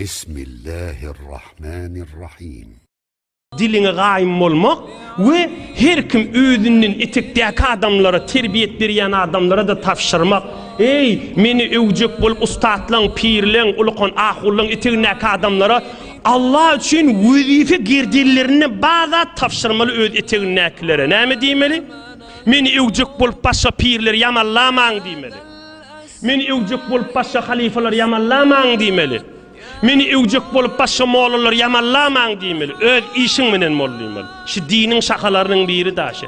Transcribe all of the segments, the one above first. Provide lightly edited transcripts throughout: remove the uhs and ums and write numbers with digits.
Bismillahirrahmanirrahim. Diline gaym olmak ve her kim özünün etekdäki adamlara terbiyet berýän adamlara da tapşyrmak. Ey meni öwjek bol ustadlaň, pirleň, ulukon ahullyň etegindäki adamlara Allah üçin wezife gerdillerini baza tapşyrmaly öz etegindäkilere. Näme diýmeli? Meni öwjek bolup başga pirler ýamanlamaň diýmeli. Meni öwjek bolup başga halifalar ýamanlamaň diýmeli. Meni öwjek bolup başga mollalar ýamanlamaň diýmeli. Öz işiň menen mollaýmaly. Şu diniň şakalarynyň biri daşy.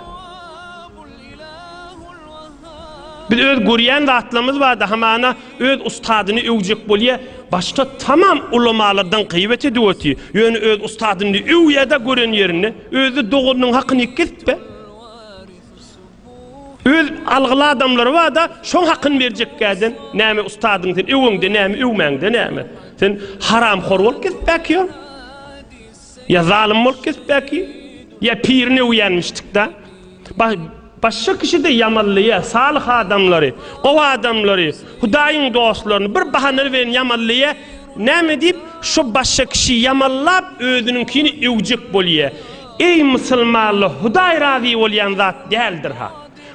Biz öz görýän zatlarymız barda hamana öz ustadyny öwjek bolýa, başda tamam ulamalardan gıybet edýärdi. Ýöne öz ustadyny öwýäde gören ýerini, özü doğunyň hakyny kesip öz algyly adamlar var da şoň hakyny berjekkäden näme ustadyň sen öwüňde näme öwmäňde näme sen haram hor bolup ketpäki ya zalim bolup ketpäki ya pirni uyanmışdyk da başga kişide yamallyya salih adamlary gowa adamlary Hudaýyň dostlaryny bir bahane bilen yamallyya näme diýip şu başga kişi yamallap özüninkini öwjek bolýar. Ey musulmanlar, Hudaý razy bolýan zat däldir ha.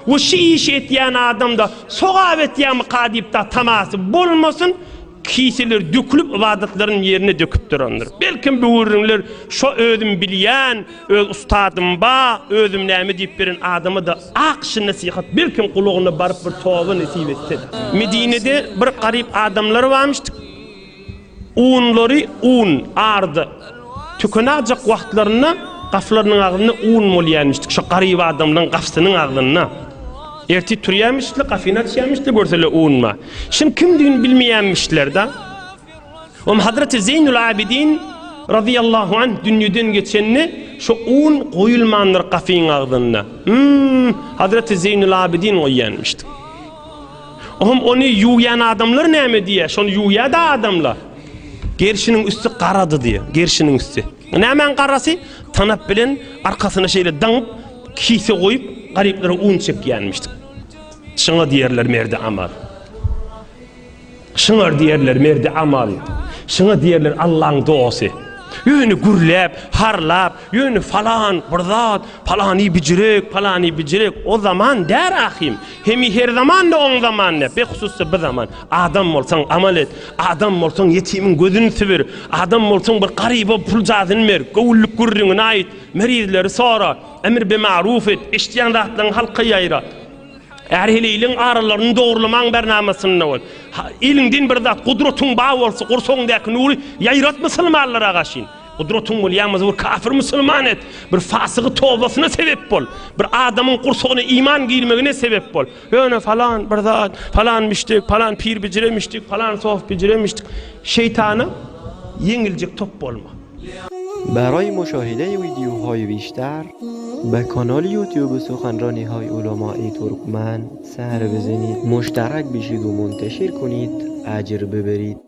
O iş etýän adamda sogap etýän kadipta tamasy bolmasyn, kisiler dökülüp ibadetlerin yerine döküp duranlar. Belkim bu ürünler şu özüm bilýän, öz ustadym ba, özüm näme diýip biren adamy da akşy nasihat belkim kulugyna barıp bir towy nasip etse. Medine'de bir garip adamlar barmışdyk. Unlary un ardy. Tükenäjek wagtlaryna gaflarynyň agyny un molýanmışdyk. Şu garip adamlaryň gafsynyň agyna. Erti turýamışdy, gafina düşýämişdi görsele unma. Şimdi kimdigini bilmeýänmişler da. Hazreti Zeynul Abidin radıyallahu anh dünýeden geçenni şu un goýulmandyr gafyň agyna. Hazreti Zeynul Abidin goýýanmışdy. Onu ýuýan adamlar näme diýär? Şonu ýuýa da adamlar. Gerşiniň üstü garady diýär, gerşiniň üstü. Näme garasy? Tanap bilen arkasyna şeýle daňyp, kise goýup, gariplara un çekýänmişdi. Şuna diýerler merdi amal. Şuna diýerler merdi amal. Şuna diýerler Allahyň do'asy. Ýöne gürläp, harlap, ýöne falan, birzat, falany bijirek, o zaman där ahim. Hemi her zaman da on zaman ne, behususy bir zaman. Adam bolsaň amal et, adam bolsaň yetimiň gözüni sübür, adam bolsaň bir garyba pul jazyny ber, gowullyk gürrüňe aýt, merizleri sora, emir be ma'ruf et, işleýän zatlaryň halka ýaýra. Erheliýiň aralaryny dogrulamaň bernamasyny bol. Iliňden bir zat gudratyň ba bolsa, gursoňdaky nury ýaýrat musulmanlara gaşyn. Gudratyň bolýanmaz bir kafir musulman et, bir fasygy towbasyna sebep bol. Bir adamyň gursogyna iman girmegine sebep bol. Ýöne falan bir zat, falan müşrik, falan pir bijiremişdik, falan sof bijiremişdik. Şeytana ýeňiljek top bolma. برای مشاهده ویدیوهای بیشتر به کانال یوتیوب سخنرانی‌های علمای ترکمن سر بزنید، مشترک بشید و منتشر کنید، اجر ببرید.